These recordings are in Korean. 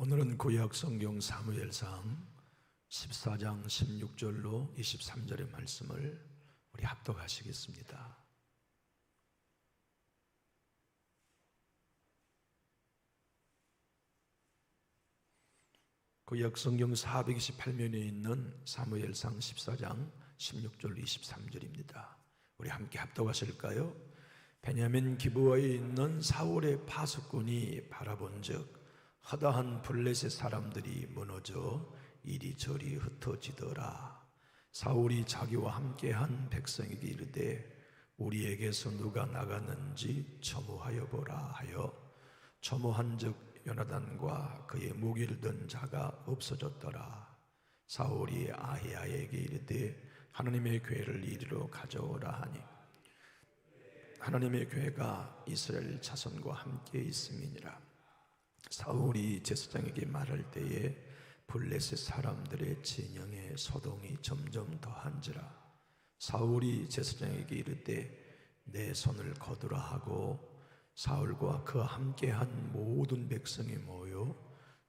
오늘은 구약 성경 사무엘상 14장 16절로 23절의 말씀을 우리 합독하시겠습니다. 구약 성경 428면에 있는 사무엘상 14장 16절로 23절입니다. 우리 함께 합독하실까요? 베냐민 기브아에 있는 사울의 파수꾼이 바라본즉 허다한 블레셋 사람들이 무너져 이리저리 흩어지더라. 사울이 자기와 함께한 백성에게 이르되 우리에게서 누가 나갔는지 첨우하여 보라 하여 첨우한즉 요나단과 그의 무기를 든 자가 없어졌더라. 사울이 아히야에게 이르되 하나님의 궤를 이리로 가져오라 하니 하나님의 궤가 이스라엘 자손과 함께 있음이니라. 사울이 제사장에게 말할 때에 블레셋 사람들의 진영에 소동이 점점 더한지라. 사울이 제사장에게 이르되 내 손을 거두라 하고 사울과 그와 함께한 모든 백성이 모여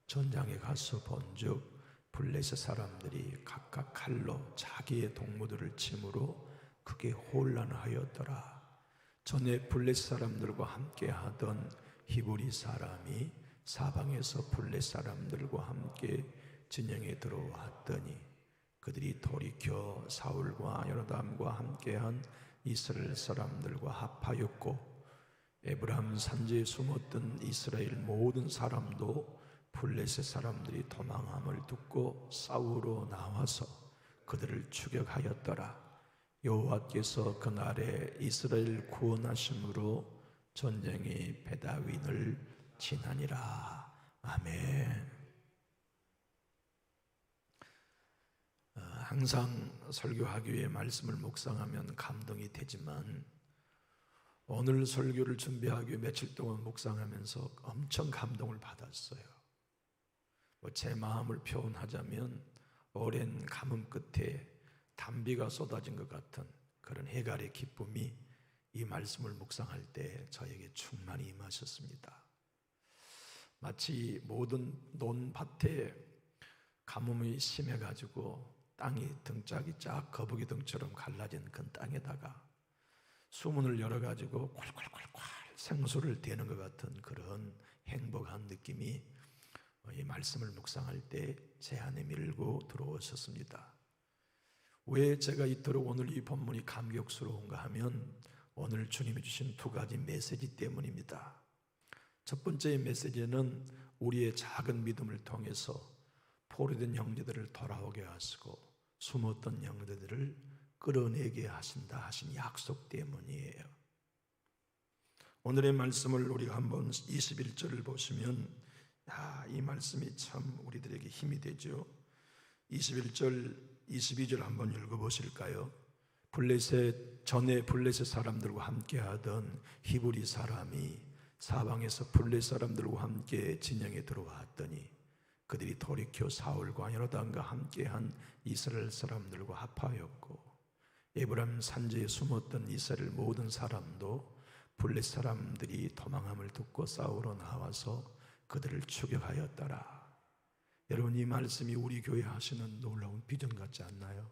전장에 가서 본즉 블레셋 사람들이 각각 칼로 자기의 동무들을 침으로 크게 혼란하였더라. 전에 블레셋 사람들과 함께하던 히브리 사람이 사방에서 블레셋 사람들과 함께 진영에 들어왔더니 그들이 돌이켜 사울과 요나단과 함께한 이스라엘 사람들과 합하였고 에브라임 산지에 숨었던 이스라엘 모든 사람도 블레셋 사람들이 도망함을 듣고 싸우러 나와서 그들을 추격하였더라. 여호와께서 그날에 이스라엘 구원하심으로 전쟁이 베다윈을 지나니라. 아멘. 항상 설교하기 위해 말씀을 묵상하면 감동이 되지만 오늘 설교를 준비하기 위해 며칠 동안 묵상하면서 엄청 감동을 받았어요. 제 마음을 표현하자면 오랜 가뭄 끝에 단비가 쏟아진 것 같은 그런 해갈의 기쁨이 이 말씀을 묵상할 때 저에게 충만히 임하셨습니다. 마치 모든 논밭에 가뭄이 심해가지고 땅이 등짝이 쫙 거북이 등처럼 갈라진 그 땅에다가 수문을 열어가지고 콸콸콸콸 생수를 대는 것 같은 그런 행복한 느낌이 이 말씀을 묵상할 때 제 안에 밀고 들어오셨습니다. 왜 제가 이토록 오늘 이 본문이 감격스러운가 하면 오늘 주님이 주신 두 가지 메시지 때문입니다. 첫 번째 메시지는 우리의 작은 믿음을 통해서 포로된 형제들을 돌아오게 하시고 숨었던 형제들을 끌어내게 하신다 하신 약속 때문이에요. 오늘의 말씀을 우리가 한번 21절을 보시면 이 말씀이 참 우리들에게 힘이 되죠. 21절, 22절 한번 읽어보실까요? 전에 블레셋 사람들과 함께하던 히브리 사람이 사방에서 블레셋 사람들과 함께 진영에 들어왔더니 그들이 돌이켜 사울과 요나단과 함께한 이스라엘 사람들과 합하였고 에브라임 산지에 숨었던 이스라엘 모든 사람도 블레셋 사람들이 도망함을 듣고 싸우러 나와서 그들을 추격하였더라. 여러분, 이 말씀이 우리 교회 하시는 놀라운 비전 같지 않나요?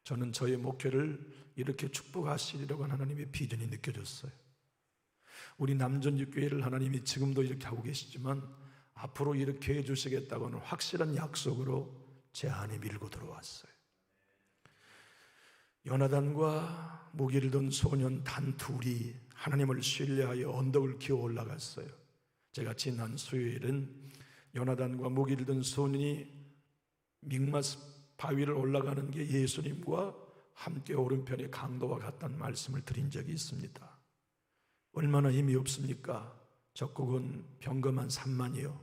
저는 저의 목회를 이렇게 축복하시리라고 하는 하나님의 비전이 느껴졌어요. 우리 남전지 교회를 하나님이 지금도 이렇게 하고 계시지만 앞으로 이렇게 해주시겠다고 하는 확실한 약속으로 제 안에 밀고 들어왔어요. 요나단과 무기를 든 소년 단 둘이 하나님을 신뢰하여 언덕을 기어 올라갔어요. 제가 지난 수요일은 요나단과 무기를 든 소년이 믹마스 바위를 올라가는 게 예수님과 함께 오른편의 강도와 같다는 말씀을 드린 적이 있습니다. 얼마나 힘이 없습니까? 적국은 병거만 3만이요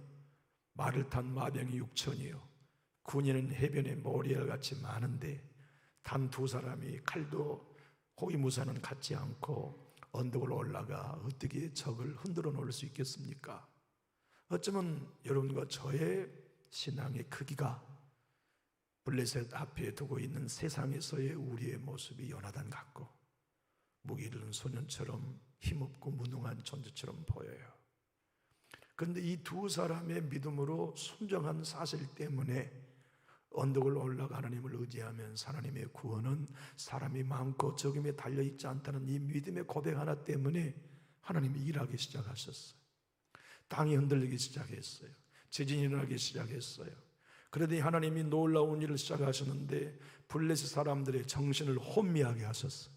말을 탄 마병이 6천이요 군인은 해변에 모리알같이 많은데 단 두 사람이 칼도 호위무사는 갖지 않고 언덕을 올라가 어떻게 적을 흔들어 놓을 수 있겠습니까? 어쩌면 여러분과 저의 신앙의 크기가 블레셋 앞에 두고 있는 세상에서의 우리의 모습이 요나단 같고 무기를 든 소년처럼 힘없고 무능한 존재처럼 보여요. 그런데 이 두 사람의 믿음으로 순종한 사실 때문에 언덕을 올라가 하나님을 의지하면서 하나님의 구원은 사람이 많고 적음에 달려있지 않다는 이 믿음의 고백 하나 때문에 하나님이 일하기 시작하셨어요. 땅이 흔들리기 시작했어요. 지진이 일어나기 시작했어요. 그러더니 하나님이 놀라운 일을 시작하셨는데 블레셋 사람들의 정신을 혼미하게 하셨어요.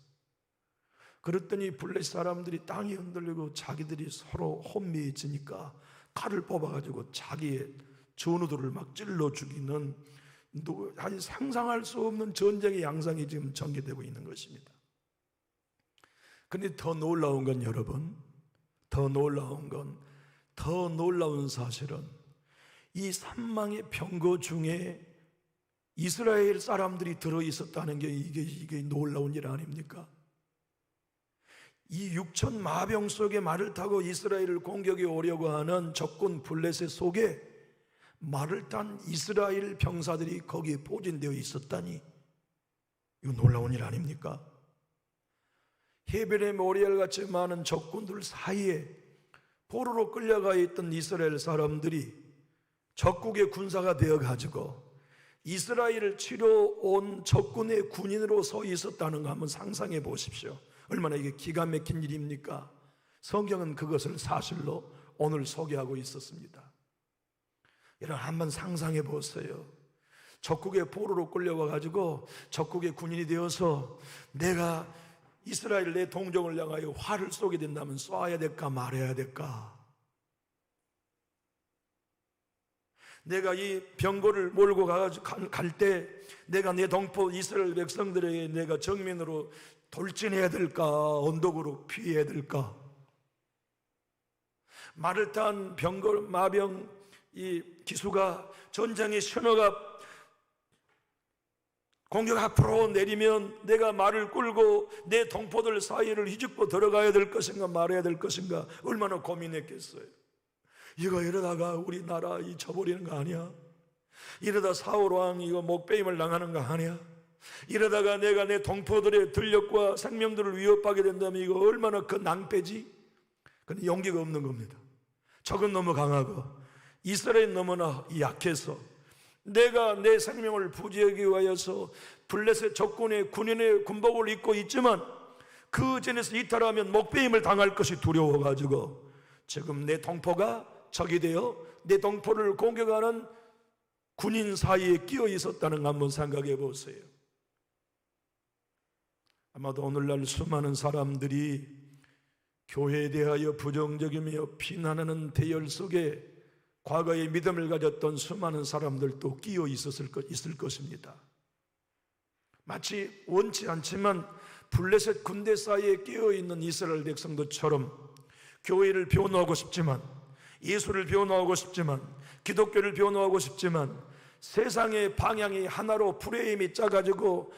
그랬더니 블레셋 사람들이 땅이 흔들리고 자기들이 서로 혼미해지니까 칼을 뽑아가지고 자기의 전우들을 막 찔러 죽이는 아니 상상할 수 없는 전쟁의 양상이 지금 전개되고 있는 것입니다. 그런데 더 놀라운 건 여러분, 더 놀라운 사실은 이 산망의 병거 중에 이스라엘 사람들이 들어있었다는 게 이게 놀라운 일 아닙니까? 이 6천 마병 속에 말을 타고 이스라엘을 공격해 오려고 하는 적군 블레셋 속에 말을 탄 이스라엘 병사들이 거기에 포진되어 있었다니, 이거 놀라운 일 아닙니까? 헤벨의 모리알 같이 많은 적군들 사이에 포로로 끌려가 있던 이스라엘 사람들이 적국의 군사가 되어가지고 이스라엘을 치러 온 적군의 군인으로 서 있었다는 거 한번 상상해 보십시오. 얼마나 이게 기가 막힌 일입니까? 성경은 그것을 사실로 오늘 소개하고 있었습니다. 여러분 한번 상상해 보세요. 적국의 포로로 끌려와 가지고 적국의 군인이 되어서 내가 이스라엘 내 동족을 향하여 활을 쏘게 된다면 쏴야 될까 말아야 될까? 내가 이 병거를 몰고 갈 때 내가 내 동포 이스라엘 백성들에게 내가 정면으로 돌진해야 될까? 언덕으로 피해야 될까? 말을 탄 병거 마병 이 기수가 전장의 신호가 공격 앞으로 내리면 내가 말을 끌고 내 동포들 사이를 휘젓고 들어가야 될 것인가 말아야 될 것인가 얼마나 고민했겠어요. 이거 이러다가 우리나라 잊혀버리는 거 아니야? 이러다 사울왕 이거 목배임을 당하는 거 아니야? 이러다가 내가 내 동포들의 들력과 생명들을 위협하게 된다면 이거 얼마나 큰 낭패지? 근데 용기가 없는 겁니다. 적은 너무 강하고 이스라엘 너무나 약해서 내가 내 생명을 부지하기 위하여서 블레셋 적군의 군인의 군복을 입고 있지만 그 전에서 이탈하면 목배임을 당할 것이 두려워가지고 지금 내 동포가 적이 되어 내 동포를 공격하는 군인 사이에 끼어 있었다는 거 한번 생각해 보세요. 아마도 오늘날 수많은 사람들이 교회에 대하여 부정적이며 비난하는 대열 속에 과거에 믿음을 가졌던 수많은 사람들도 끼어 있을 것입니다. 마치 원치 않지만 블레셋 군대 사이에 끼어 있는 이스라엘 백성들처럼 교회를 변호하고 싶지만, 예수를 변호하고 싶지만, 기독교를 변호하고 싶지만 세상의 방향이 하나로 프레임이 짜가지고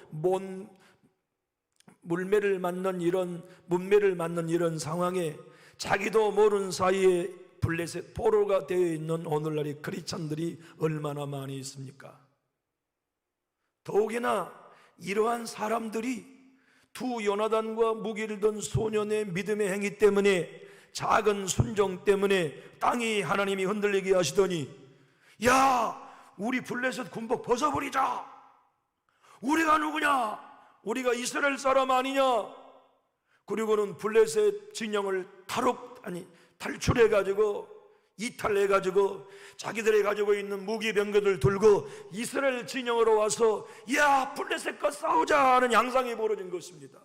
문매를 맞는 이런 상황에 자기도 모르는 사이에 블레셋 포로가 되어 있는 오늘날의 크리스찬들이 얼마나 많이 있습니까? 더욱이나 이러한 사람들이 두 요나단과 무기를 든 소년의 믿음의 행위 때문에, 작은 순종 때문에 땅이 하나님이 흔들리게 하시더니 야, 우리 블레셋 군복 벗어버리자. 우리가 누구냐? 우리가 이스라엘 사람 아니냐? 그리고는 블레셋 진영을 탈출해가지고 이탈해가지고 자기들이 가지고 있는 무기 병거들 들고 이스라엘 진영으로 와서 야, 블레셋과 싸우자 하는 양상이 벌어진 것입니다.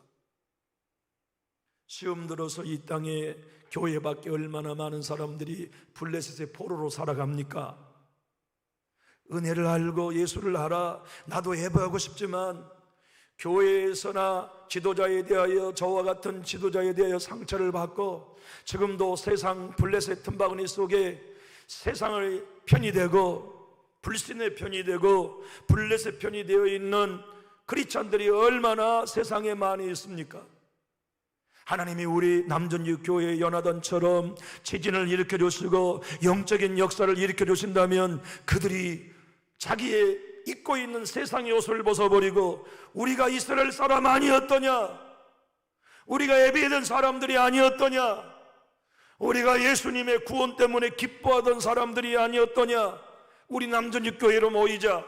시험 들어서 이 땅에 교회 밖에 얼마나 많은 사람들이 블레셋의 포로로 살아갑니까? 은혜를 알고 예수를 알아 나도 해보고 싶지만 교회에서나 지도자에 대하여 저와 같은 지도자에 대하여 상처를 받고 지금도 세상 블레셋 틈바구니 속에 세상의 편이 되고 불신의 편이 되고 블레셋 편이 되어 있는 크리스찬들이 얼마나 세상에 많이 있습니까? 하나님이 우리 남전유 교회 연하단처럼 지진을 일으켜 주시고 영적인 역사를 일으켜 주신다면 그들이 자기의 입고 있는 세상의 옷을 벗어버리고 우리가 이스라엘 사람 아니었더냐? 우리가 예배했던 사람들이 아니었더냐? 우리가 예수님의 구원 때문에 기뻐하던 사람들이 아니었더냐? 우리 남전주교회로 모이자.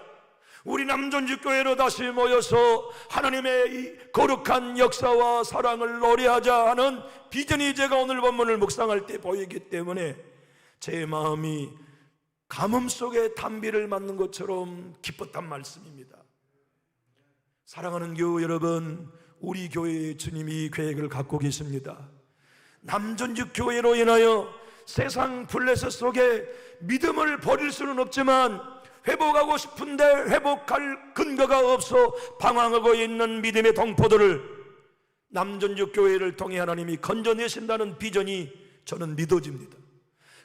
우리 남전주교회로 다시 모여서 하나님의 이 거룩한 역사와 사랑을 노래하자 하는 비전이 제가 오늘 본문을 묵상할 때 보이기 때문에 제 마음이 가뭄 속에 단비를 맞는 것처럼 기뻤단 말씀입니다. 사랑하는 교우 여러분, 우리 교회에 주님이 계획을 갖고 계십니다. 남전주교회로 인하여 세상 블레셋 속에 믿음을 버릴 수는 없지만 회복하고 싶은데 회복할 근거가 없어 방황하고 있는 믿음의 동포들을 남전주교회를 통해 하나님이 건져내신다는 비전이 저는 믿어집니다.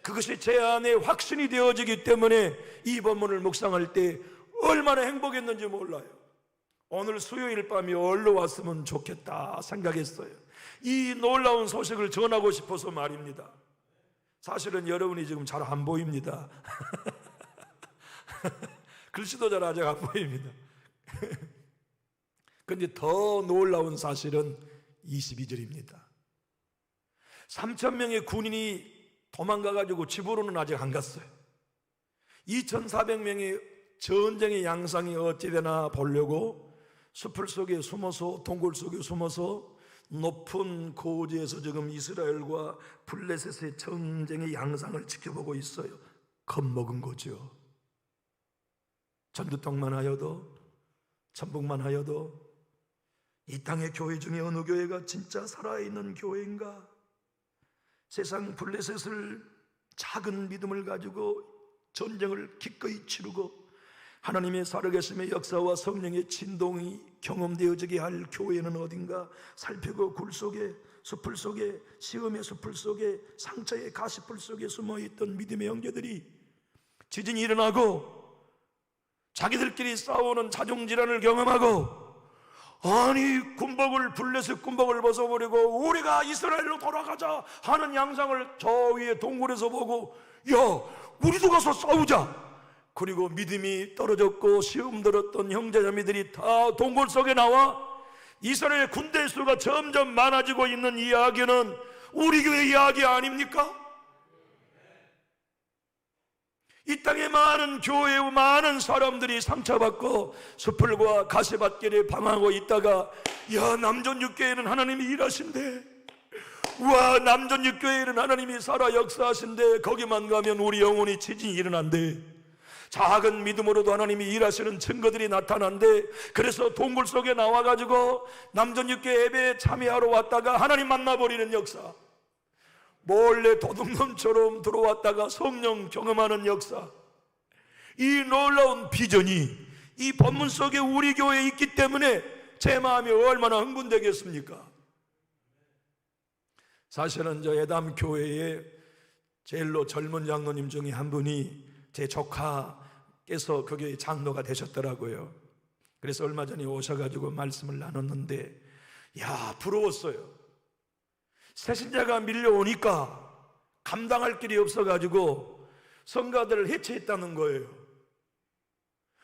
그것이 제 안에 확신이 되어지기 때문에 이 본문을 묵상할 때 얼마나 행복했는지 몰라요. 오늘 수요일 밤이 얼른 왔으면 좋겠다 생각했어요. 이 놀라운 소식을 전하고 싶어서 말입니다. 사실은 여러분이 지금 잘 안 보입니다. 글씨도 잘 아직 안 보입니다. 그런데 더 놀라운 사실은 22절입니다. 3,000명의 군인이 도망가가지고 집으로는 아직 안 갔어요. 2,400명의 전쟁의 양상이 어찌되나 보려고 숲을 속에 숨어서, 동굴 속에 숨어서 높은 고지에서 지금 이스라엘과 블레셋의 전쟁의 양상을 지켜보고 있어요. 겁먹은 거죠. 전두통만 하여도, 천북만 하여도 이 땅의 교회 중에 어느 교회가 진짜 살아있는 교회인가? 세상 블레셋을 작은 믿음을 가지고 전쟁을 기꺼이 치르고 하나님의 살아계심의 역사와 성령의 진동이 경험되어지게 할 교회는 어딘가? 살피고 굴 속에, 숲을 속에, 시험의 숲을 속에, 상처의 가시풀 속에 숨어있던 믿음의 형제들이 지진이 일어나고 자기들끼리 싸우는 자중질환을 경험하고, 아니 군복을, 블레셋 군복을 벗어버리고 우리가 이스라엘로 돌아가자 하는 양상을 저 위에 동굴에서 보고, 야 우리도 가서 싸우자. 그리고 믿음이 떨어졌고 시험 들었던 형제자매들이 다 동굴 속에 나와 이스라엘 군대 수가 점점 많아지고 있는 이야기는 우리 교회 이야기 아닙니까? 이 땅에 많은 교회의 많은 사람들이 상처받고 수풀과 가시밭길에 방황하고 있다가, 야 남전육교회는 하나님이 일하신대, 와 남전육교회는 하나님이 살아 역사하신대, 거기만 가면 우리 영혼이 지진이 일어난대. 작은 믿음으로도 하나님이 일하시는 증거들이 나타난대. 그래서 동굴 속에 나와가지고 남전육교회 예배에 참여하러 왔다가 하나님 만나버리는 역사, 몰래 도둑놈처럼 들어왔다가 성령 경험하는 역사, 이 놀라운 비전이 이 본문 속에 우리 교회에 있기 때문에 제 마음이 얼마나 흥분되겠습니까? 사실은 저 예담 교회에 제일로 젊은 장로님 중에 한 분이 제 조카께서 그 교회 장로가 되셨더라고요. 그래서 얼마 전에 오셔가지고 말씀을 나눴는데, 야 부러웠어요. 새신자가 밀려오니까 감당할 길이 없어가지고 성가대를 해체했다는 거예요.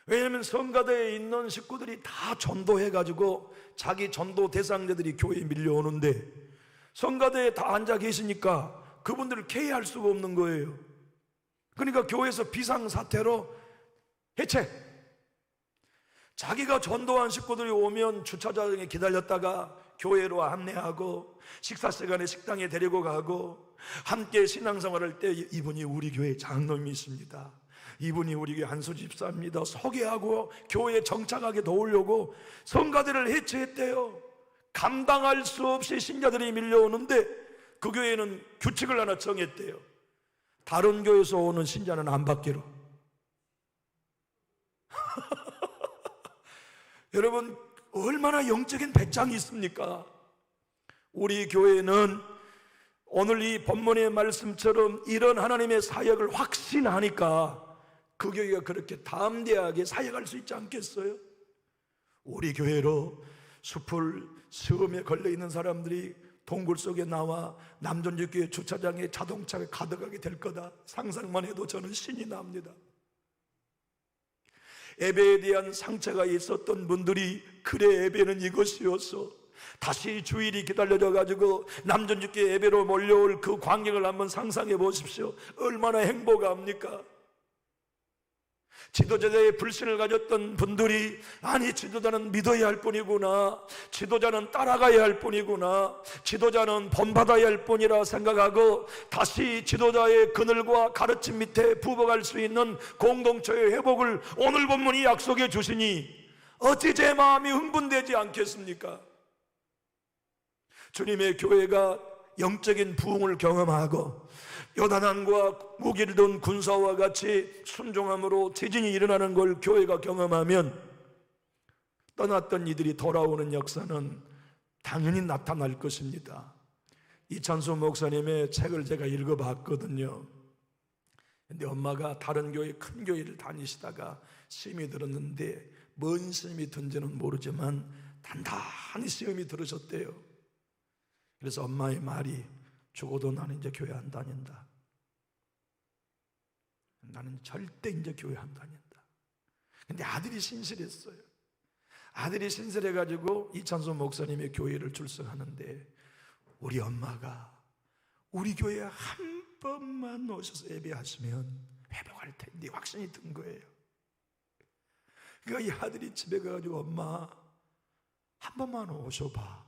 왜냐하면 성가대에 있는 식구들이 다 전도해가지고 자기 전도 대상자들이 교회에 밀려오는데 성가대에 다 앉아 계시니까 그분들을 케어할 수가 없는 거예요. 그러니까 교회에서 비상사태로 해체. 자기가 전도한 식구들이 오면 주차장에 기다렸다가 교회로 안내하고 식사 시간에 식당에 데리고 가고 함께 신앙생활할 때, 이분이 우리 교회 장로님이십니다, 이분이 우리 교회 한수 집사입니다, 소개하고 교회에 정착하게 도우려고 성가대를 해체했대요. 감당할 수 없이 신자들이 밀려오는데 그 교회는 규칙을 하나 정했대요. 다른 교회에서 오는 신자는 안 받기로. 여러분 얼마나 영적인 배짱이 있습니까? 우리 교회는 오늘 이 본문의 말씀처럼 이런 하나님의 사역을 확신하니까 그 교회가 그렇게 담대하게 사역할 수 있지 않겠어요? 우리 교회로 숲을 시험에 걸려있는 사람들이 동굴 속에 나와 남전주교회 주차장에 자동차가 가득하게 될 거다 상상만 해도 저는 신이 납니다. 예배에 대한 상처가 있었던 분들이, 그래 예배는 이것이었어, 다시 주일이 기다려져 가지고 남전주께 예배로 몰려올 그 광경을 한번 상상해 보십시오. 얼마나 행복합니까? 지도자의 불신을 가졌던 분들이 아니 지도자는 믿어야 할 뿐이구나, 지도자는 따라가야 할 뿐이구나, 지도자는 본받아야 할 뿐이라 생각하고 다시 지도자의 그늘과 가르침 밑에 부복할 수 있는 공동체의 회복을 오늘 본문이 약속해 주시니 어찌 제 마음이 흥분되지 않겠습니까? 주님의 교회가 영적인 부흥을 경험하고 요단강과 무기를 든 군사와 같이 순종함으로 지진이 일어나는 걸 교회가 경험하면 떠났던 이들이 돌아오는 역사는 당연히 나타날 것입니다. 이찬수 목사님의 책을 제가 읽어봤거든요. 근데 엄마가 다른 교회, 큰 교회를 다니시다가 시험이 들었는데 뭔 시험이 든지는 모르지만 단단히 시험이 들으셨대요. 그래서 엄마의 말이 죽어도 나는 이제 교회 안 다닌다. 나는 절대 이제 교회 안 다닌다. 근데 아들이 신실했어요. 아들이 신실해가지고 이찬수 목사님의 교회를 출석하는데 우리 엄마가 우리 교회에 한 번만 오셔서 예배하시면 회복할 텐데 확신이 든 거예요. 그러니까 이 아들이 집에 가가지고 엄마 한 번만 오셔봐.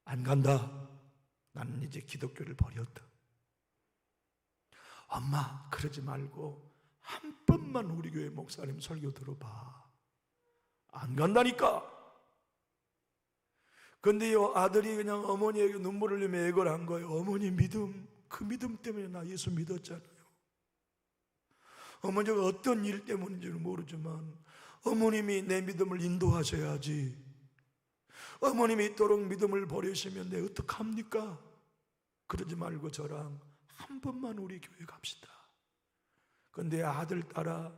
안 간다. 나는 이제 기독교를 버렸다. 엄마 그러지 말고 한 번만 우리 교회 목사님 설교 들어봐. 안 간다니까. 근데 이 아들이 그냥 어머니에게 눈물을 흘리며 애걸 한 거예요. 어머니 믿음, 그 믿음 때문에 나 예수 믿었잖아요. 어머니가 어떤 일 때문인지는 모르지만 어머님이 내 믿음을 인도하셔야지. 어머님이 이토록 믿음을 버리시면 내 어떡합니까? 그러지 말고 저랑 한 번만 우리 교회 갑시다. 근데 아들 따라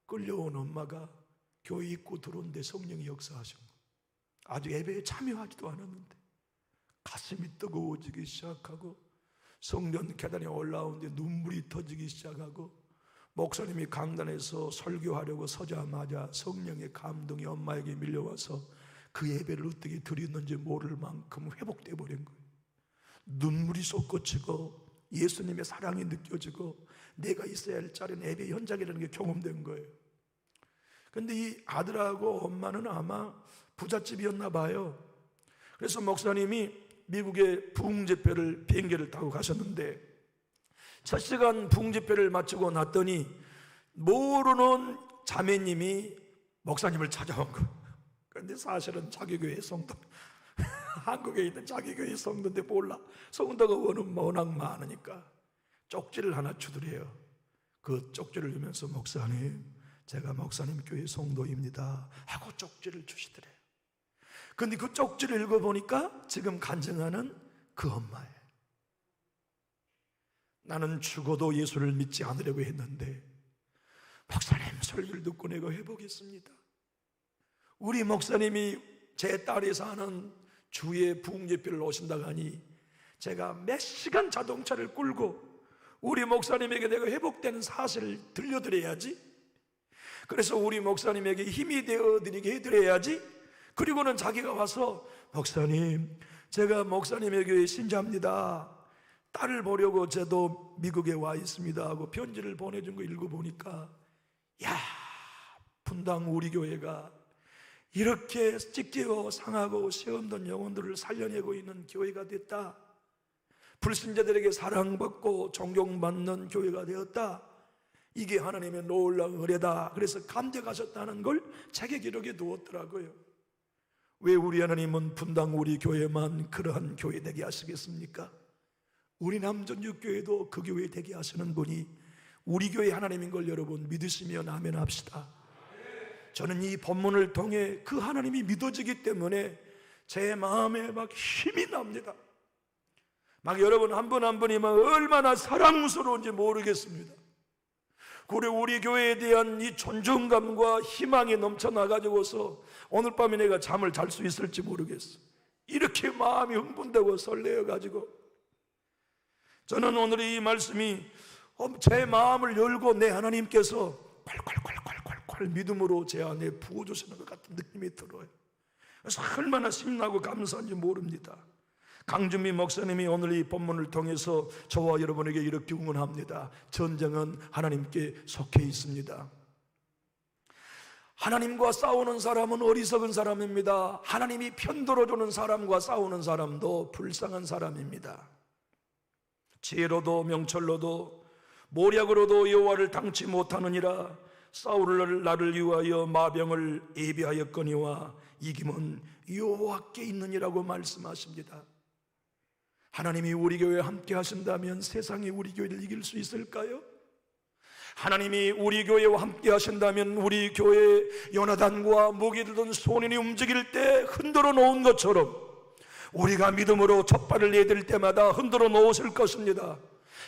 끌려온 엄마가 교회 입구 들어오는데 성령이 역사하신 거예요. 아주 예배에 참여하지도 않았는데 가슴이 뜨거워지기 시작하고 성전 계단에 올라오는데 눈물이 터지기 시작하고 목사님이 강단에서 설교하려고 서자마자 성령의 감동이 엄마에게 밀려와서 그 예배를 어떻게 드렸는지 모를 만큼 회복돼 버린 거예요. 눈물이 솟구치고 예수님의 사랑이 느껴지고 내가 있어야 할 자리는 예배 현장이라는 게 경험된 거예요. 근데 이 아들하고 엄마는 아마 부잣집이었나 봐요. 그래서 목사님이 미국의 부흥집회를 비행기를 타고 가셨는데 첫 시간 부흥집회를 마치고 났더니 모르는 자매님이 목사님을 찾아온 거예요. 그런데 사실은 자기 교회 성도, 한국에 있는 자기 교회 성도인데 몰라. 성도가 워낙 많으니까 쪽지를 하나 주더래요. 그 쪽지를 주면서 목사님, 제가 목사님 교회 성도입니다 하고 쪽지를 주시더래요. 근데 그 쪽지를 읽어보니까 지금 간증하는 그 엄마예요. 나는 죽어도 예수를 믿지 않으려고 했는데 목사님 설교를 듣고 내가 회복했습니다. 우리 목사님이 제 딸이 사는 주에 부흥집회를 오신다고 하니 제가 몇 시간 자동차를 끌고 우리 목사님에게 내가 회복되는 사실을 들려드려야지. 그래서 우리 목사님에게 힘이 되어드리게 해드려야지. 그리고는 자기가 와서 목사님, 제가 목사님의 교회 신자입니다. 딸을 보려고 저도 미국에 와 있습니다 하고 편지를 보내준 거 읽어보니까 야, 분당 우리 교회가 이렇게 찢기고 상하고 시험된 영혼들을 살려내고 있는 교회가 됐다. 불신자들에게 사랑받고 존경받는 교회가 되었다. 이게 하나님의 놀라운 은혜다. 그래서 감격하셨다는 걸 책의 기록에 두었더라고요. 왜 우리 하나님은 분당 우리 교회만 그러한 교회 되게 하시겠습니까? 우리 남전육교회도 그 교회 되게 하시는 분이 우리 교회 하나님인 걸 여러분 믿으시면 아멘 합시다. 저는 이 본문을 통해 그 하나님이 믿어지기 때문에 제 마음에 막 힘이 납니다. 막 여러분 한 분 한 분이 막 얼마나 사랑스러운지 모르겠습니다. 그리고 우리 교회에 대한 이 존중감과 희망이 넘쳐나가지고서 오늘 밤에 내가 잠을 잘 수 있을지 모르겠어. 이렇게 마음이 흥분되고 설레어가지고 저는 오늘 이 말씀이 제 마음을 열고 내 하나님께서 콸콸콸콸콸 믿음으로 제 안에 부어주시는 것 같은 느낌이 들어요. 그래서 얼마나 신나고 감사한지 모릅니다. 강준미 목사님이 오늘 이 본문을 통해서 저와 여러분에게 이렇게 응원합니다. 전쟁은 하나님께 속해 있습니다. 하나님과 싸우는 사람은 어리석은 사람입니다. 하나님이 편들어주는 사람과 싸우는 사람도 불쌍한 사람입니다. 지혜로도 명철로도 모략으로도 여호와를 당치 못하느니라. 사울을 나를 위하여 마병을 예비하였거니와 이김은 여호와께 있느니라고 말씀하십니다. 하나님이 우리 교회에 함께 하신다면 세상이 우리 교회를 이길 수 있을까요? 하나님이 우리 교회와 함께 하신다면 우리 교회 요나단과 무기 들던 소년이 움직일 때 흔들어 놓은 것처럼 우리가 믿음으로 첫 발을 내딜 때마다 흔들어 놓으실 것입니다.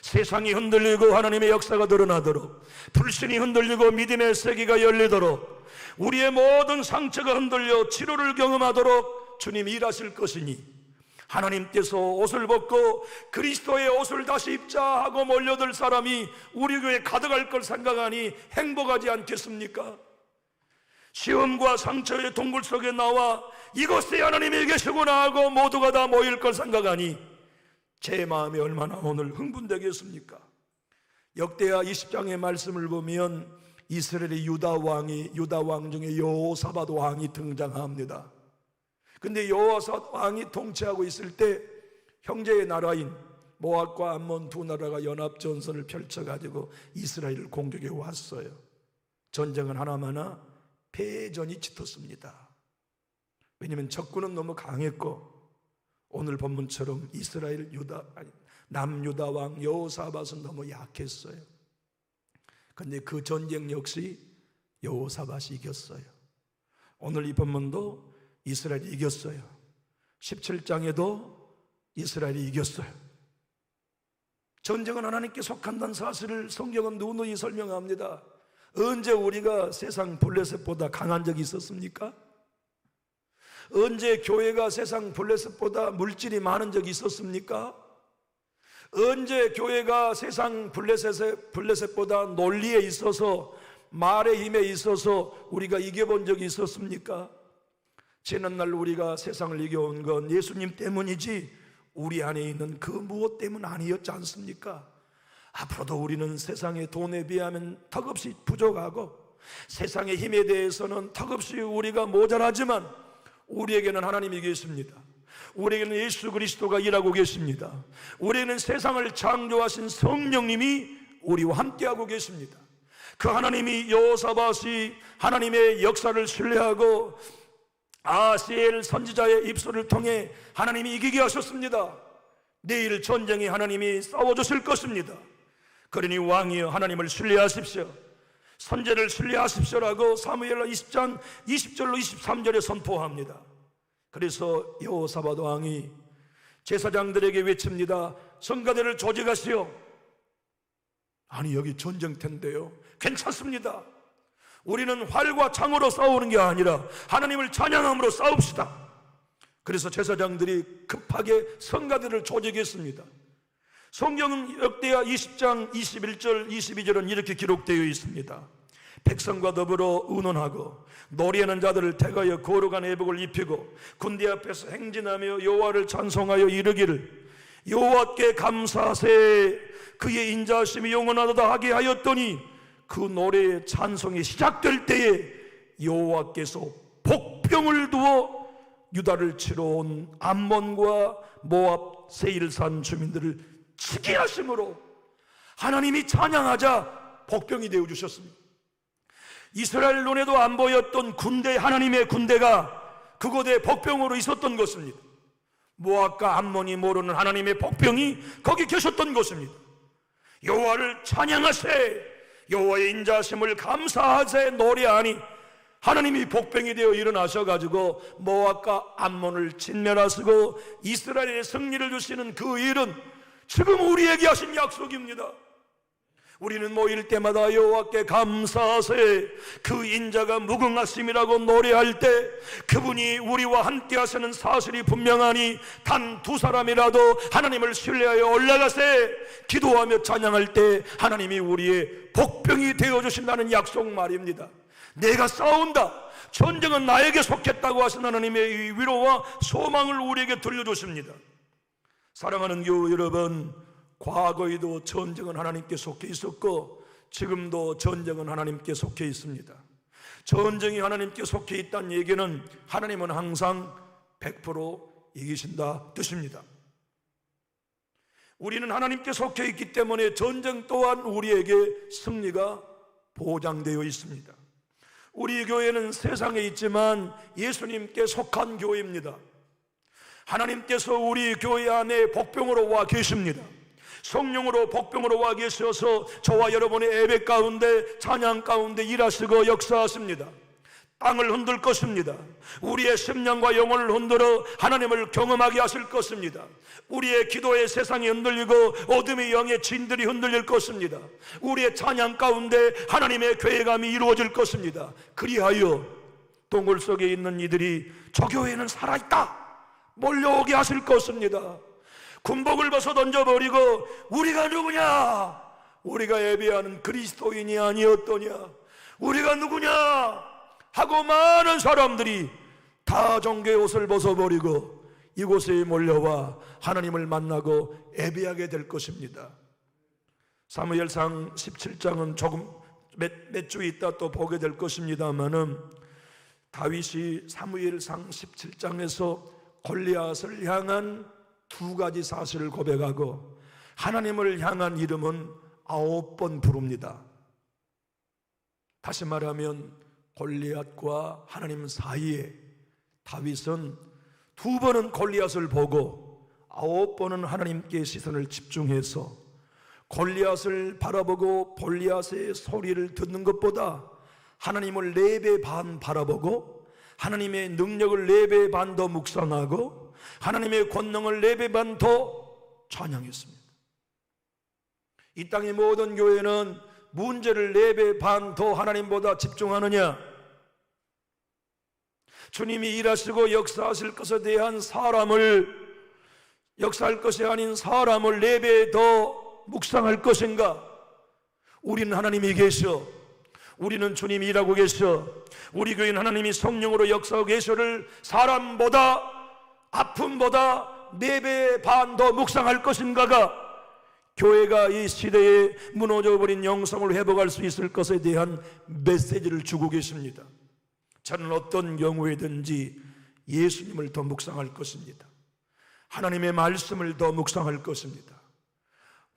세상이 흔들리고 하나님의 역사가 드러나도록, 불신이 흔들리고 믿음의 세계가 열리도록, 우리의 모든 상처가 흔들려 치료를 경험하도록 주님 일하실 것이니 하나님께서 옷을 벗고 그리스도의 옷을 다시 입자 하고 몰려들 사람이 우리 교회에 가득할 걸 생각하니 행복하지 않겠습니까? 시험과 상처의 동굴 속에 나와 이곳에 하나님이 계시구나 하고 모두가 다 모일 걸 생각하니 제 마음이 얼마나 오늘 흥분되겠습니까? 역대하 20장의 말씀을 보면 이스라엘의 유다 왕 중에 여호사밧 왕이 등장합니다. 근데 여호사밧 왕이 통치하고 있을 때 형제의 나라인 모압과 암몬 두 나라가 연합 전선을 펼쳐가지고 이스라엘을 공격해 왔어요. 전쟁은 하나마나 패전이 짙었습니다. 왜냐하면 적군은 너무 강했고 오늘 본문처럼 이스라엘 남유다 왕 여호사밧은 너무 약했어요. 그런데 그 전쟁 역시 여호사밧이 이겼어요. 오늘 이 본문도 이스라엘이 이겼어요. 17장에도 이스라엘이 이겼어요. 전쟁은 하나님께 속한다는 사실을 성경은 누누이 설명합니다. 언제 우리가 세상 블레셋보다 강한 적이 있었습니까? 언제 교회가 세상 블레셋보다 물질이 많은 적이 있었습니까? 언제 교회가 세상 블레셋보다 논리에 있어서 말의 힘에 있어서 우리가 이겨본 적이 있었습니까? 지난날 우리가 세상을 이겨온 건 예수님 때문이지 우리 안에 있는 그 무엇 때문 아니었지 않습니까? 앞으로도 우리는 세상의 돈에 비하면 턱없이 부족하고 세상의 힘에 대해서는 턱없이 우리가 모자라지만 우리에게는 하나님이 계십니다. 우리에게는 예수 그리스도가 일하고 계십니다. 우리에게는 세상을 창조하신 성령님이 우리와 함께하고 계십니다. 그 하나님이 여호사밧이 하나님의 역사를 신뢰하고 아하스엘 선지자의 입술을 통해 하나님이 이기게 하셨습니다. 내일 전쟁이 하나님이 싸워주실 것입니다. 그러니 왕이여 하나님을 신뢰하십시오. 선제를 신뢰하십시오라고 사무엘하 20장 20절로 23절에 선포합니다. 그래서 여호사밧 왕이 제사장들에게 외칩니다. 성가대를 조직하시오. 아니 여기 전쟁터인데요. 괜찮습니다. 우리는 활과 창으로 싸우는 게 아니라 하나님을 찬양함으로 싸웁시다. 그래서 제사장들이 급하게 성가대를 조직했습니다. 성경은 역대하 20장 21절 22절은 이렇게 기록되어 있습니다. 백성과 더불어 의논하고 노래하는 자들을 택하여 거룩한 회복을 입히고 군대 앞에서 행진하며 여호와를 찬송하여 이르기를 여호와께 감사하세 그의 인자하심이 영원하다 하게 하였더니 그 노래의 찬송이 시작될 때에 여호와께서 복병을 두어 유다를 치러 온 암몬과 모압 세일산 주민들을 치게 하심으로 하나님이 찬양하자 복병이 되어주셨습니다. 이스라엘 눈에도 안 보였던 군대, 하나님의 군대가 그곳에 복병으로 있었던 것입니다. 모압과 암몬이 모르는 하나님의 복병이 거기 계셨던 것입니다. 여호와를 찬양하세 여호와의 인자하심을 감사하세 노래하니 하나님이 복병이 되어 일어나셔가지고 모압과 암몬을 진멸하시고 이스라엘의 승리를 주시는 그 일은 지금 우리에게 하신 약속입니다. 우리는 모일 때마다 여호와께 감사하세 그 인자가 무궁하심이라고 노래할 때 그분이 우리와 함께 하시는 사실이 분명하니 단 두 사람이라도 하나님을 신뢰하여 올라가세 기도하며 찬양할 때 하나님이 우리의 복병이 되어주신다는 약속 말입니다. 내가 싸운다, 전쟁은 나에게 속했다고 하신 하나님의 위로와 소망을 우리에게 들려주십니다. 사랑하는 교우 여러분, 과거에도 전쟁은 하나님께 속해 있었고 지금도 전쟁은 하나님께 속해 있습니다. 전쟁이 하나님께 속해 있다는 얘기는 하나님은 항상 100% 이기신다 뜻입니다. 우리는 하나님께 속해 있기 때문에 전쟁 또한 우리에게 승리가 보장되어 있습니다. 우리 교회는 세상에 있지만 예수님께 속한 교회입니다. 하나님께서 우리 교회 안에 복병으로 와 계십니다. 성령으로 복병으로 와 계셔서 저와 여러분의 예배 가운데, 찬양 가운데 일하시고 역사하십니다. 땅을 흔들 것입니다. 우리의 심령과 영혼을 흔들어 하나님을 경험하게 하실 것입니다. 우리의 기도의 세상이 흔들리고 어둠의 영의 진들이 흔들릴 것입니다. 우리의 찬양 가운데 하나님의 괴감이 이루어질 것입니다. 그리하여 동굴 속에 있는 이들이 저 교회는 살아있다 몰려오게 하실 것입니다. 군복을 벗어 던져버리고 우리가 누구냐? 우리가 예배하는 그리스도인이 아니었더냐? 우리가 누구냐? 하고 많은 사람들이 다 종교의 옷을 벗어버리고 이곳에 몰려와 하나님을 만나고 예배하게 될 것입니다. 사무엘상 17장은 조금 몇 주 있다 또 보게 될 것입니다만은 다윗이 사무엘상 17장에서 골리앗을 향한 두 가지 사실을 고백하고 하나님을 향한 이름은 9번 부릅니다. 다시 말하면 골리앗과 하나님 사이에 다윗은 2번은 골리앗을 보고 9번은 하나님께 시선을 집중해서 골리앗을 바라보고 골리앗의 소리를 듣는 것보다 하나님을 4배 반 바라보고 하나님의 능력을 4배 반 더 묵상하고 하나님의 권능을 4배 반 더 찬양했습니다. 이 땅의 모든 교회는 문제를 4배 반 더 하나님보다 집중하느냐? 주님이 일하시고 역사하실 것에 대한 역사할 것이 아닌 사람을 4배 더 묵상할 것인가? 우리는 하나님이 계셔, 우리는 주님이 일하고 계셔, 우리 교회는 하나님이 성령으로 역사하고 계셔를 사람보다, 아픔보다 4배 반 더 묵상할 것인가가 교회가 이 시대에 무너져버린 영성을 회복할 수 있을 것에 대한 메시지를 주고 계십니다. 저는 어떤 경우에든지 예수님을 더 묵상할 것입니다. 하나님의 말씀을 더 묵상할 것입니다.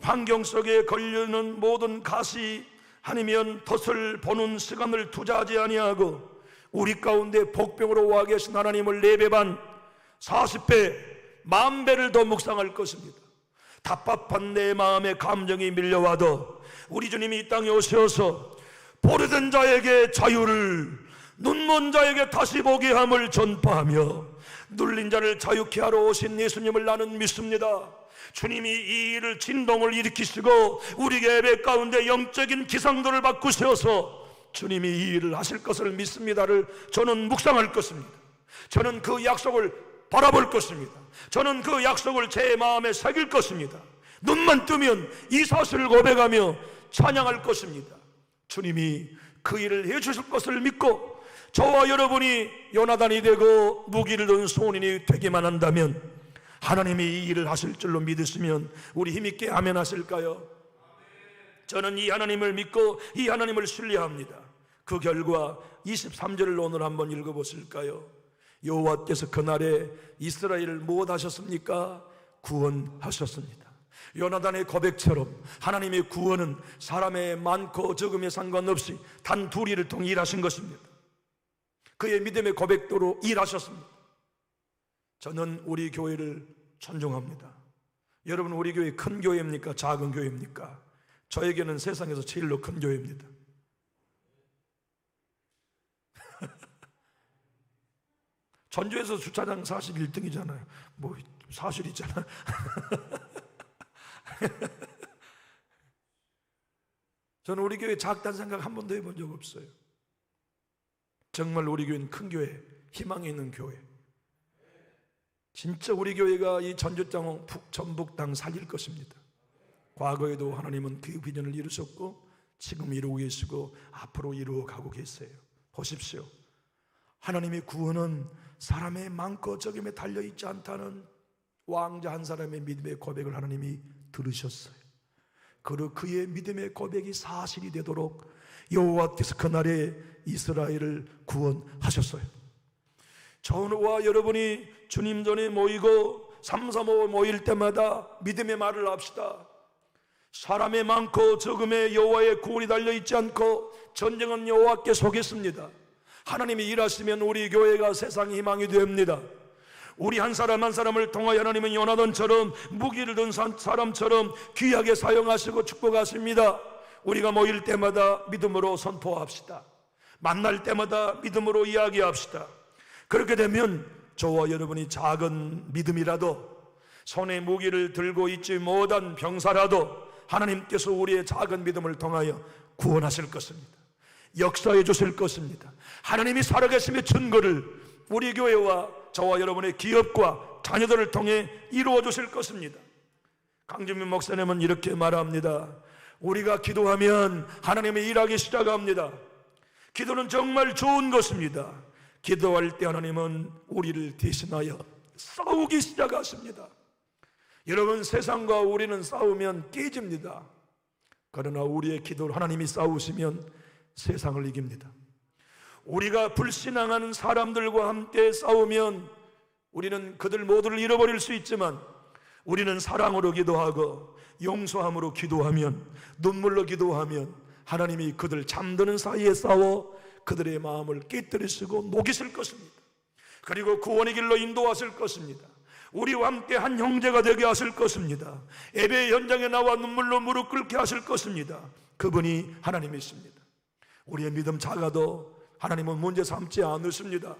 환경 속에 걸리는 모든 가시 아니면 덫을 보는 시간을 투자하지 아니하고 우리 가운데 복병으로 와 계신 하나님을 4배 반, 40배, 10,000배를 더 묵상할 것입니다. 답답한 내 마음의 감정이 밀려와도 우리 주님이 이 땅에 오셔서 보르던 자에게 자유를, 눈먼 자에게 다시 보게 함을 전파하며 눌린 자를 자유케 하러 오신 예수님을 나는 믿습니다. 주님이 이 일을 진동을 일으키시고 우리 예배 가운데 영적인 기상도를 바꾸셔서 주님이 이 일을 하실 것을 믿습니다를 저는 묵상할 것입니다. 저는 그 약속을 바라볼 것입니다. 저는 그 약속을 제 마음에 새길 것입니다. 눈만 뜨면 이 사실을 고백하며 찬양할 것입니다. 주님이 그 일을 해주실 것을 믿고 저와 여러분이 요나단이 되고 무기를 든 소년이 되기만 한다면 하나님이 이 일을 하실 줄로 믿으시면 우리 힘있게 아멘 하실까요? 저는 이 하나님을 믿고 이 하나님을 신뢰합니다. 그 결과 23절을 오늘 한번 읽어보실까요? 여호와께서 그날에 이스라엘을 무엇하셨습니까? 구원하셨습니다. 요나단의 고백처럼 하나님의 구원은 사람의 많고 적음에 상관없이 단 둘이를 통해 일하신 것입니다. 그의 믿음의 고백도로 일하셨습니다. 저는 우리 교회를 존중합니다. 여러분, 우리 교회 큰 교회입니까? 작은 교회입니까? 저에게는 세상에서 제일로 큰 교회입니다. 전주에서 주차장 41등이잖아요. 뭐 사실이잖아. 저는 우리 교회 작다는 생각 한 번도 해본 적 없어요. 정말 우리 교회는 큰 교회, 희망이 있는 교회. 진짜 우리 교회가 이 전주장 전북 땅 살릴 것입니다. 과거에도 하나님은 그 비전을 이루셨고 지금 이루고 계시고 앞으로 이루어 가고 계세요. 보십시오. 하나님의 구원은 사람의 많고 적음에 달려있지 않다는 왕자 한 사람의 믿음의 고백을 하나님이 들으셨어요. 그리고 그의 믿음의 고백이 사실이 되도록 여호와께서 그날에 이스라엘을 구원하셨어요. 저와 여러분이 주님 전에 모이고 335 모일 때마다 믿음의 말을 합시다. 사람의 많고 적음에 여호와의 구원이 달려있지 않고 전쟁은 여호와께 속했습니다. 하나님이 일하시면 우리 교회가 세상의 희망이 됩니다. 우리 한 사람 한 사람을 통하여 하나님은 요나단처럼 무기를 든 사람처럼 귀하게 사용하시고 축복하십니다. 우리가 모일 때마다 믿음으로 선포합시다. 만날 때마다 믿음으로 이야기합시다. 그렇게 되면 저와 여러분이 작은 믿음이라도, 손에 무기를 들고 있지 못한 병사라도 하나님께서 우리의 작은 믿음을 통하여 구원하실 것입니다. 역사해 주실 것입니다. 하나님이 살아계심의 증거를 우리 교회와 저와 여러분의 기업과 자녀들을 통해 이루어 주실 것입니다. 강준민 목사님은 이렇게 말합니다. 우리가 기도하면 하나님이 일하기 시작합니다. 기도는 정말 좋은 것입니다. 기도할 때 하나님은 우리를 대신하여 싸우기 시작하십니다. 여러분, 세상과 우리는 싸우면 깨집니다. 그러나 우리의 기도를 하나님이 싸우시면 세상을 이깁니다. 우리가 불신앙하는 사람들과 함께 싸우면 우리는 그들 모두를 잃어버릴 수 있지만, 우리는 사랑으로 기도하고 용서함으로 기도하면, 눈물로 기도하면 하나님이 그들 잠드는 사이에 싸워 그들의 마음을 깨뜨리시고 녹이실 것입니다. 그리고 구원의 길로 인도하실 것입니다. 우리와 함께 한 형제가 되게 하실 것입니다. 예배 현장에 나와 눈물로 무릎 꿇게 하실 것입니다. 그분이 하나님이십니다. 우리의 믿음 작아도 하나님은 문제 삼지 않으십니다.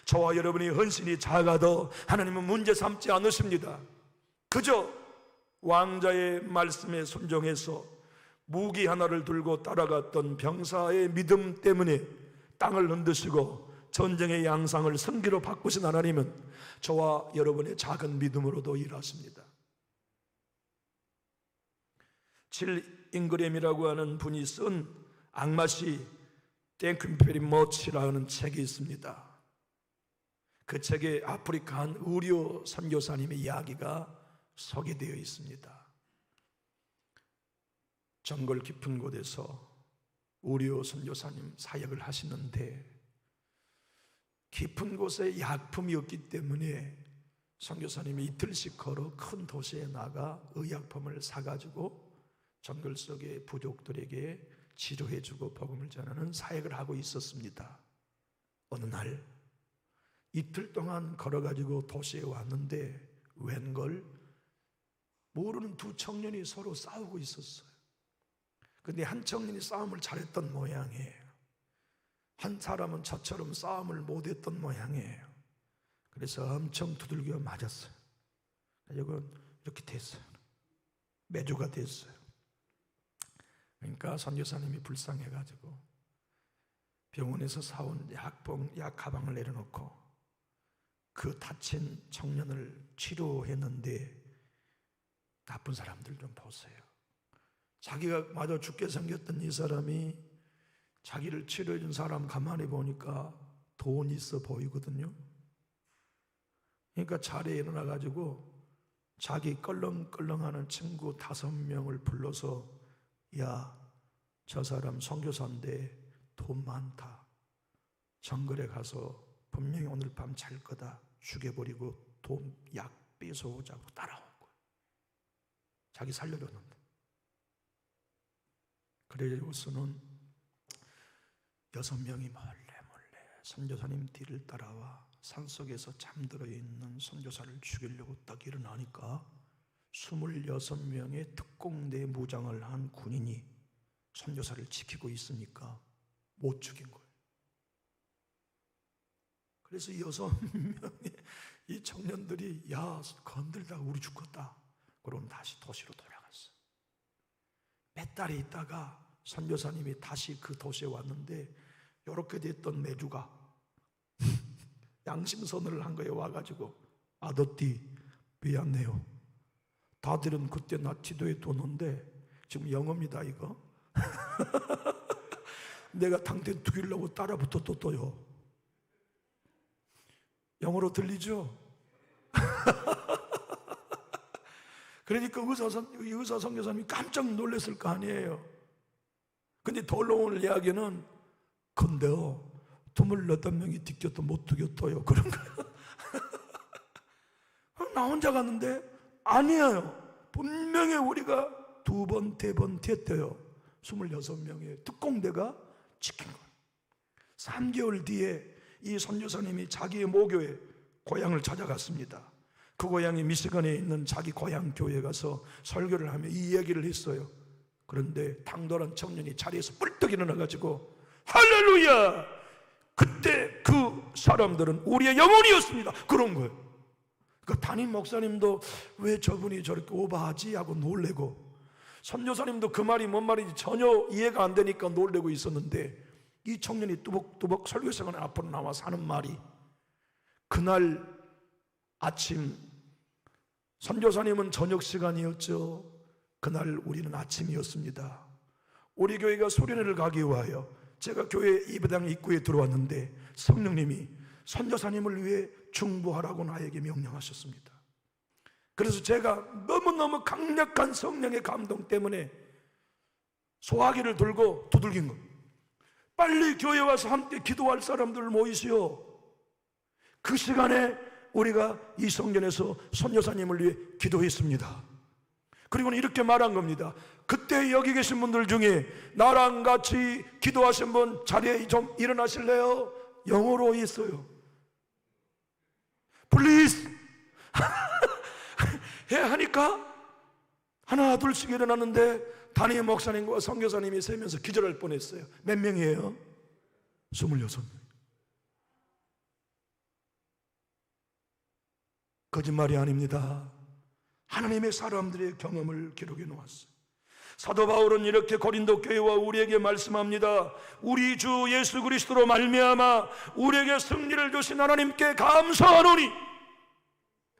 저와 여러분이 헌신이 작아도 하나님은 문제 삼지 않으십니다. 그저 왕자의 말씀에 순종해서 무기 하나를 들고 따라갔던 병사의 믿음 때문에 땅을 흔드시고 전쟁의 양상을 승기로 바꾸신 하나님은 저와 여러분의 작은 믿음으로도 일하십니다. 7인그램이라고 하는 분이 쓴 악마시 Thank you very much라는 책이 있습니다. 그 책에 아프리카 한 의료 선교사님의 이야기가 소개되어 있습니다. 정글 깊은 곳에서 의료 선교사님 사역을 하시는데 깊은 곳에 약품이 없기 때문에 선교사님이 이틀씩 걸어 큰 도시에 나가 의약품을 사가지고 정글 속의 부족들에게 치료해주고 복음을 전하는 사역을 하고 있었습니다. 어느 날 이틀 동안 걸어가지고 도시에 왔는데 웬걸 모르는 두 청년이 서로 싸우고 있었어요. 근데 한 청년이 싸움을 잘했던 모양이에요. 한 사람은 저처럼 싸움을 못했던 모양이에요. 그래서 엄청 두들겨 맞았어요. 이건 이렇게 됐어요. 매주가 됐어요. 그러니까 선교사님이 불쌍해가지고 병원에서 사온 약 가방을 내려놓고 그 다친 청년을 치료했는데, 나쁜 사람들 좀 보세요. 자기가 마저 죽게 생겼던 이 사람이 자기를 치료해준 사람 가만히 보니까 돈 있어 보이거든요. 그러니까 자리에 일어나가지고 자기 껄렁껄렁하는 친구 5명을 불러서, 야, 저 사람 선교사인데 돈 많다. 정글에 가서 분명히 오늘 밤 잘 거다. 죽여버리고 돈 약 뺏어오자고 따라온 거야. 자기 살려줬는데. 그래서는 6명이 몰래 선교사님 뒤를 따라와 산속에서 잠들어 있는 선교사를 죽이려고 딱 일어나니까 26명의 특공대 무장을 한 군인이 선교사를 지키고 있으니까 못 죽인 거예요. 그래서 6명의 이 청년들이, 야, 건들다가 우리 죽었다. 그럼 다시 도시로 돌아갔어. 몇 달이 있다가 선교사님이 다시 그 도시에 왔는데 이렇게 됐던 매주가 양심선언을 한 거에 와가지고, 아더띠 미안해요. 다들은 그때 나 지도에 뒀는데 지금 영어입니다 이거. 내가 당대 죽이려고 따라붙어 또요. 영어로 들리죠? 그러니까 의사 선교사님이 깜짝 놀랐을 거 아니에요. 근데 더 놀라운 이야기는 근데요 28명이 뒤쫓도 못 죽였어요. 그런 거예요. 나 혼자 갔는데 아니에요. 분명히 우리가 2번, 3번 됐대요. 26명의 특공대가 지킨 거예요. 3개월 뒤에 이 선교사님이 자기의 모교에 고향을 찾아갔습니다. 그 고향이 미시건에 있는 자기 고향 교회에 가서 설교를 하며 이 이야기를 했어요. 그런데 당돌한 청년이 자리에서 뿔떡 일어나가지고 할렐루야! 그때 그 사람들은 우리의 영혼이었습니다. 그런 거예요. 그 담임 목사님도 왜 저분이 저렇게 오버하지 하고 놀래고, 선교사님도 그 말이 뭔 말인지 전혀 이해가 안 되니까 놀래고 있었는데, 이 청년이 뚜벅뚜벅 설교생활 앞으로 나와서 하는 말이, 그날 아침, 선교사님은 저녁 시간이었죠. 그날 우리는 아침이었습니다. 우리 교회가 소련회를 가기 위하여 제가 교회 예배당 입구에 들어왔는데 성령님이 선교사님을 위해 중보하라고 나에게 명령하셨습니다. 그래서 제가 너무너무 강력한 성령의 감동 때문에 소화기를 들고 두들긴 거예요. 빨리 교회 와서 함께 기도할 사람들 모이시오. 그 시간에 우리가 이 성전에서 선교사님을 위해 기도했습니다. 그리고는 이렇게 말한 겁니다. 그때 여기 계신 분들 중에 나랑 같이 기도하신 분 자리에 좀 일어나실래요? 영어로 했어요. Please. 해야 하니까 하나 둘씩 일어났는데 담임 목사님과 선교사님이 세면서 기절할 뻔했어요. 몇 명이에요? 26명. 거짓말이 아닙니다. 하나님의 사람들의 경험을 기록해 놓았어요. 사도 바울은 이렇게 고린도 교회와 우리에게 말씀합니다. 우리 주 예수 그리스도로 말미암아 우리에게 승리를 주신 하나님께 감사하노니.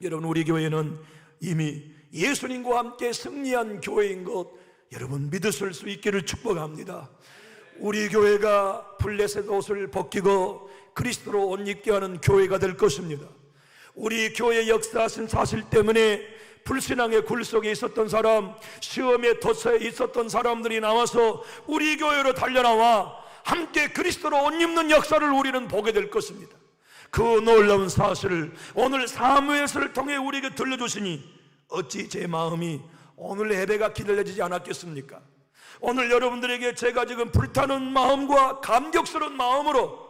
여러분, 우리 교회는 이미 예수님과 함께 승리한 교회인 것 여러분 믿으실 수 있기를 축복합니다. 우리 교회가 블레셋 옷을 벗기고 그리스도로 옷 입게 하는 교회가 될 것입니다. 우리 교회 역사하신 사실 때문에 불신앙의 굴 속에 있었던 사람, 시험의 덫에 있었던 사람들이 나와서 우리 교회로 달려나와 함께 그리스도로 옷 입는 역사를 우리는 보게 될 것입니다. 그 놀라운 사실을 오늘 사무엘서를 통해 우리에게 들려주시니 어찌 제 마음이 오늘 예배가 기다려지지 않았겠습니까? 오늘 여러분들에게 제가 지금 불타는 마음과 감격스러운 마음으로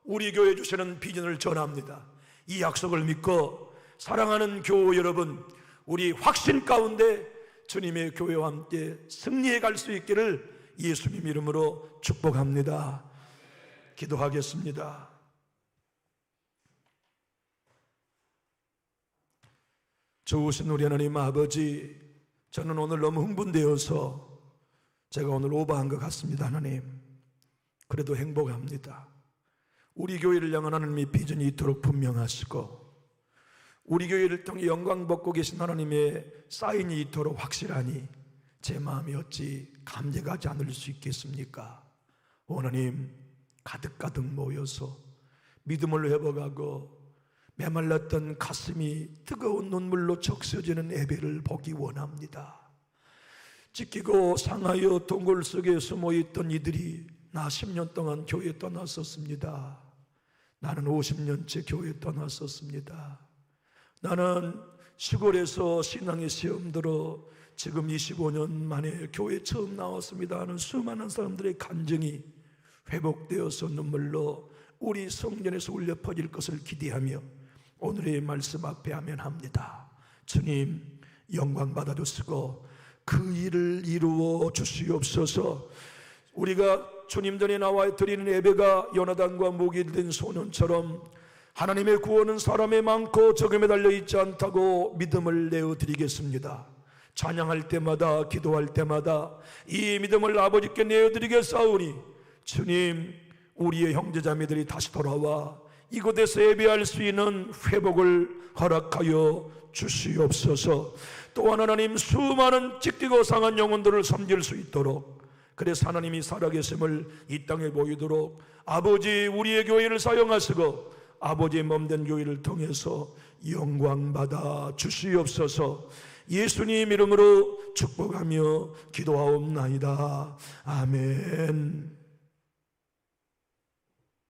우리 교회 주시는 비전을 전합니다. 이 약속을 믿고 사랑하는 교우 여러분, 우리 확신 가운데 주님의 교회와 함께 승리해 갈 수 있기를 예수님 이름으로 축복합니다. 기도하겠습니다. 좋으신 우리 하나님 아버지, 저는 오늘 너무 흥분되어서 제가 오늘 오버한 것 같습니다. 하나님, 그래도 행복합니다. 우리 교회를 향한 하나님의 비전이 이토록 분명하시고 우리 교회를 통해 영광 받고 계신 하나님의 사인이 이토록 확실하니 제 마음이 어찌 감격하지 않을 수 있겠습니까? 하나님, 가득가득 모여서 믿음을 회복하고 메말랐던 가슴이 뜨거운 눈물로 적셔지는 예배를 보기 원합니다. 찢기고 상하여 동굴 속에 숨어있던 이들이 나 10년 동안 교회 떠났었습니다. 나는 50년째 교회 떠났었습니다. 나는 시골에서 신앙의 시험 들어 지금 25년 만에 교회 처음 나왔습니다 하는 수많은 사람들의 감정이 회복되어서 눈물로 우리 성전에서 울려 퍼질 것을 기대하며 오늘의 말씀 앞에 아멘합니다. 주님, 영광 받아주시고 그 일을 이루어 주시옵소서. 우리가 주님 전에 나와 드리는 예배가 요나단과 무기된 소년처럼 하나님의 구원은 사람의 많고 적음에 달려있지 않다고 믿음을 내어드리겠습니다. 찬양할 때마다 기도할 때마다 이 믿음을 아버지께 내어드리겠사오니 주님, 우리의 형제자매들이 다시 돌아와 이곳에서 예배할 수 있는 회복을 허락하여 주시옵소서. 또한 하나님, 수많은 찢기고 상한 영혼들을 섬길 수 있도록 그래서 하나님이 살아계심을 이 땅에 보이도록 아버지 우리의 교회를 사용하시고 아버지의 몸된 교회를 통해서 영광받아 주시옵소서. 예수님 이름으로 축복하며 기도하옵나이다. 아멘.